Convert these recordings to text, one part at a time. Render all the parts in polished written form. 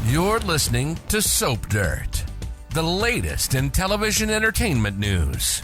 You're listening to Soap Dirt, the latest in television entertainment news.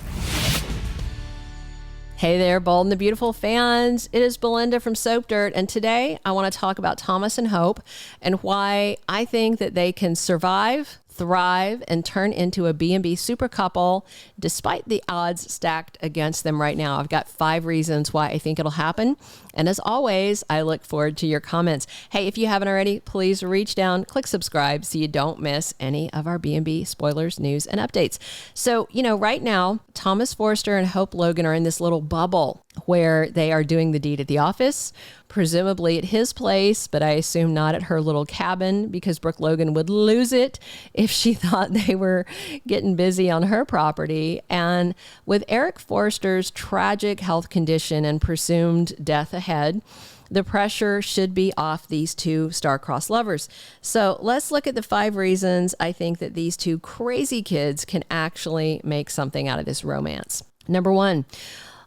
Hey there, Bold and the Beautiful fans. It is Belinda from Soap Dirt, and today I want to talk about Thomas and Hope and why I think that they can survive, thrive, and turn into a B&B super couple despite the odds stacked against them right now. I've got 5 reasons why I think it'll happen. And as always, I look forward to your comments. Hey, if you haven't already, please reach down, click subscribe so you don't miss any of our B&B spoilers, news, and updates. So, right now, Thomas Forrester and Hope Logan are in this little bubble where they are doing the deed at the office, presumably at his place, but I assume not at her little cabin because Brooke Logan would lose it if she thought they were getting busy on her property. And with Eric Forrester's tragic health condition and presumed death ahead, the pressure should be off these two star-crossed lovers. So let's look at the 5 reasons I think that these two crazy kids can actually make something out of this romance. Number 1,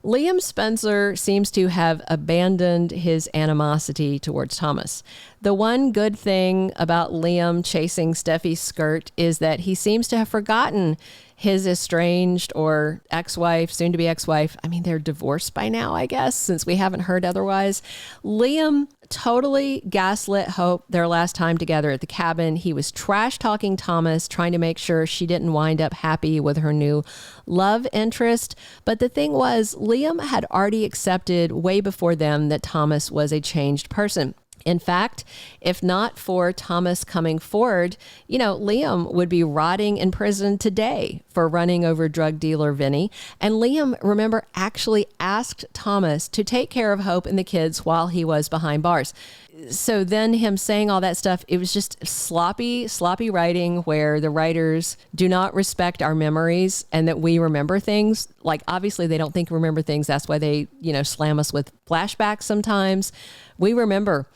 Liam Spencer seems to have abandoned his animosity towards Thomas. The one good thing about Liam chasing Steffi's skirt is that he seems to have forgotten his estranged or ex-wife, soon-to-be ex-wife. I mean, they're divorced by now, I guess, since we haven't heard otherwise. Liam totally gaslit Hope their last time together at the cabin. He was trash-talking Thomas, trying to make sure she didn't wind up happy with her new love interest. But the thing was, Liam had already accepted way before them that Thomas was a changed person. In fact, if not for Thomas coming forward, Liam would be rotting in prison today for running over drug dealer Vinny. And Liam, remember, actually asked Thomas to take care of Hope and the kids while he was behind bars. So then him saying all that stuff, it was just sloppy writing where the writers do not respect our memories and that we remember things. Like, obviously they don't think we remember things. That's why they, slam us with flashbacks sometimes. We remember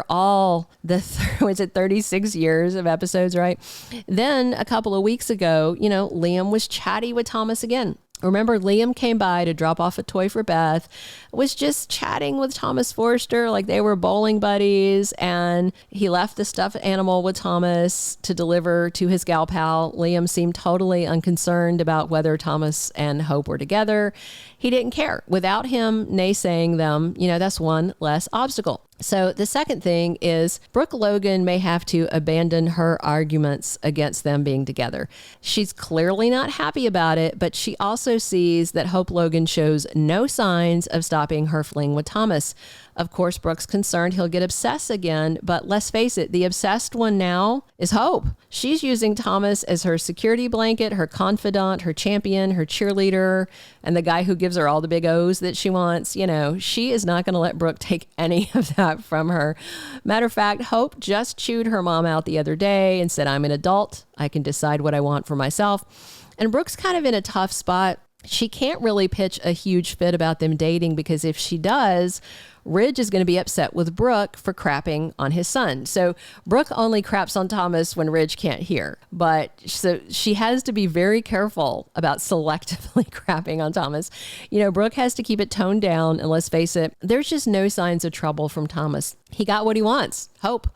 all the, 36 years of episodes, right? Then a couple of weeks ago, Liam was chatty with Thomas again. Remember, Liam came by to drop off a toy for Beth, was just chatting with Thomas Forrester like they were bowling buddies, and he left the stuffed animal with Thomas to deliver to his gal pal. Liam seemed totally unconcerned about whether Thomas and Hope were together. He didn't care. Without him naysaying them, that's one less obstacle. So the second thing is Brooke Logan may have to abandon her arguments against them being together. She's clearly not happy about it, but she also sees that Hope Logan shows no signs of stopping her fling with Thomas. Of course, Brooke's concerned he'll get obsessed again, but let's face it, the obsessed one now is Hope. She's using Thomas as her security blanket, her confidant, her champion, her cheerleader, and the guy who gives her all the big O's that she wants. She is not going to let Brooke take any of that from her. Matter of fact, Hope just chewed her mom out the other day and said, "I'm an adult. I can decide what I want for myself." And Brooke's kind of in a tough spot. She can't really pitch a huge fit about them dating because if she does, Ridge is going to be upset with Brooke for crapping on his son. So Brooke only craps on Thomas when Ridge can't hear. But so she has to be very careful about selectively crapping on Thomas. Brooke has to keep it toned down. And let's face it, there's just no signs of trouble from Thomas. He got what he wants, Hope.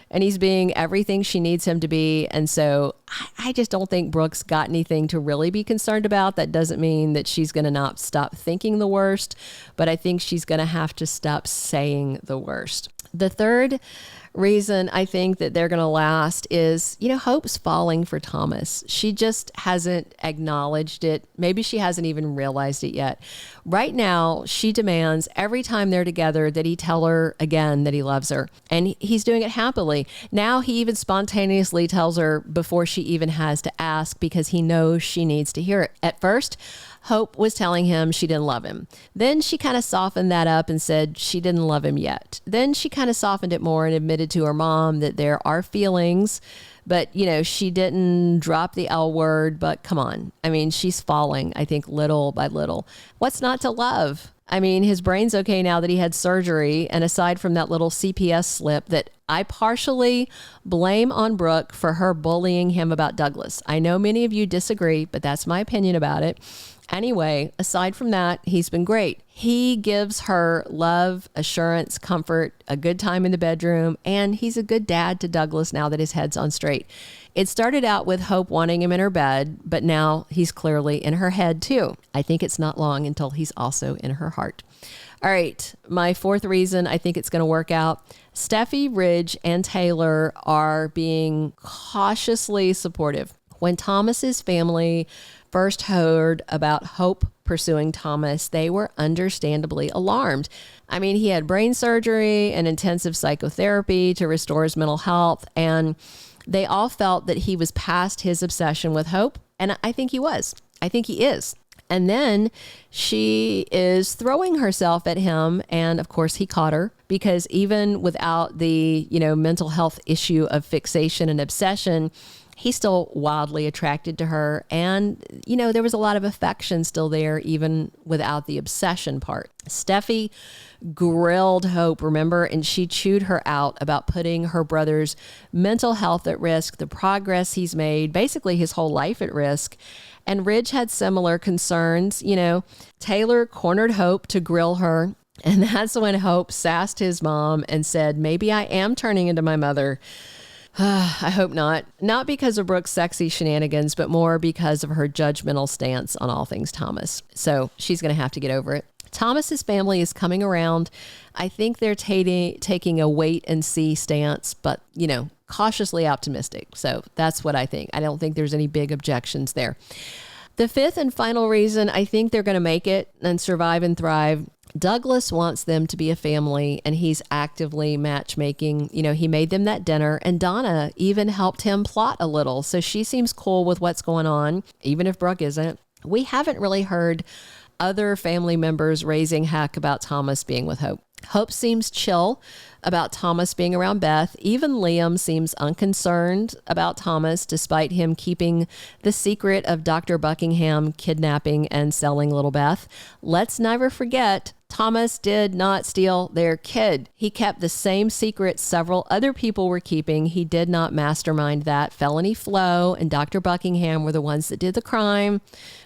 And he's being everything she needs him to be. And so I just don't think Brooke's got anything to really be concerned about. That doesn't mean that she's going to not stop thinking the worst, but I think she's going to have to stop saying the worst. The third reason I think that they're going to last is, Hope's falling for Thomas. She just hasn't acknowledged it. Maybe she hasn't even realized it yet. Right now, she demands every time they're together that he tell her again that he loves her. And he's doing it happily. Now he even spontaneously tells her before she even has to ask because he knows she needs to hear it. At first, Hope was telling him she didn't love him. Then she kind of softened that up and said she didn't love him yet. Then she kind of softened it more and admitted to her mom that there are feelings, but she didn't drop the L word, but come on. I mean, she's falling, I think, little by little. What's not to love? I mean, his brain's okay now that he had surgery. And aside from that little CPS slip that I partially blame on Brooke for her bullying him about Douglas. I know many of you disagree, but that's my opinion about it. Anyway, aside from that, he's been great. He gives her love, assurance, comfort, a good time in the bedroom, and he's a good dad to Douglas now that his head's on straight. It started out with Hope wanting him in her bed, but now he's clearly in her head too. I think it's not long until he's also in her heart. All right, my fourth reason I think it's going to work out. Steffy, Ridge, and Taylor are being cautiously supportive. When Thomas's family first heard about Hope pursuing Thomas, they were understandably alarmed. I mean, he had brain surgery and intensive psychotherapy to restore his mental health, and they all felt that he was past his obsession with Hope, and I think he was. I think he is. And then she is throwing herself at him. And of course, he caught her because even without the, mental health issue of fixation and obsession, he's still wildly attracted to her. And, there was a lot of affection still there, even without the obsession part. Steffy grilled Hope, remember, and she chewed her out about putting her brother's mental health at risk, the progress he's made, basically his whole life at risk. And Ridge had similar concerns. Taylor cornered Hope to grill her. And that's when Hope sassed his mom and said, maybe I am turning into my mother. I hope not. Not because of Brooke's sexy shenanigans, but more because of her judgmental stance on all things Thomas. So she's going to have to get over it. Thomas's family is coming around. I think they're taking a wait and see stance, but, cautiously optimistic. So that's what I think. I don't think there's any big objections there. The fifth and final reason I think they're going to make it and survive and thrive. Douglas wants them to be a family, and he's actively matchmaking. He made them that dinner, and Donna even helped him plot a little. So she seems cool with what's going on, even if Brooke isn't. We haven't really heard other family members raising heck about Thomas being with Hope. Hope seems chill about Thomas being around Beth. Even Liam seems unconcerned about Thomas, despite him keeping the secret of Dr. Buckingham kidnapping and selling little Beth. Let's never forget, Thomas did not steal their kid. He kept the same secret several other people were keeping. He did not mastermind that. Felony Flo and Dr. Buckingham were the ones that did the crime.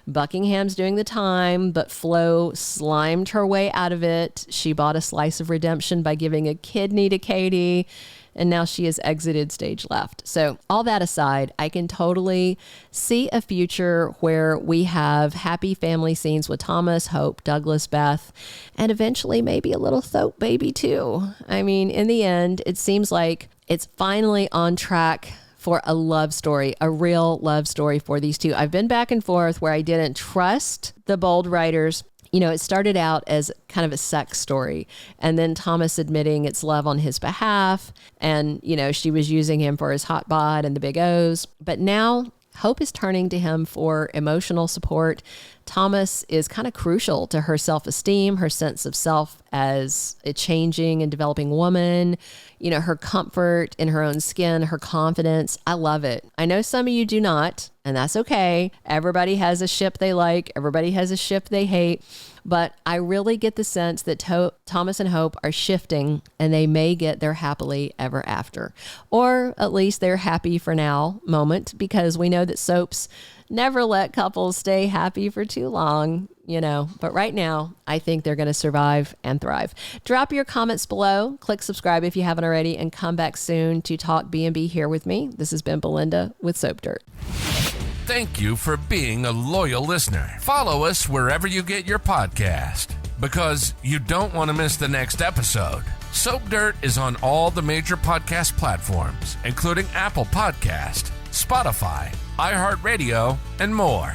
Buckingham's doing the time, but Flo slimed her way out of it. She bought a slice of redemption by giving a kidney to Katie, and now she has exited stage left. So all that aside, I can totally see a future where we have happy family scenes with Thomas, Hope, Douglas, Beth, and eventually maybe a little Thope baby too. I mean, in the end, it seems like it's finally on track for a love story, a real love story for these two. I've been back and forth where I didn't trust the bold writers. It started out as kind of a sex story, and then Thomas admitting it's love on his behalf, and, she was using him for his hot bod and the big O's. But now Hope is turning to him for emotional support. Thomas is kind of crucial to her self-esteem, her sense of self as a changing and developing woman, her comfort in her own skin, her confidence. I love it. I know some of you do not, and that's okay. Everybody has a ship they like. Everybody has a ship they hate. But I really get the sense that Thomas and Hope are shifting, and they may get their happily ever after. Or at least their happy for now moment, because we know that soaps never let couples stay happy for too long, But right now, I think they're going to survive and thrive. Drop your comments below. Click subscribe if you haven't already, and come back soon to talk B&B here with me. This has been Belinda with Soap Dirt. Thank you for being a loyal listener. Follow us wherever you get your podcast, because you don't want to miss the next episode. Soap Dirt is on all the major podcast platforms, including Apple Podcast, Spotify, iHeartRadio, and more.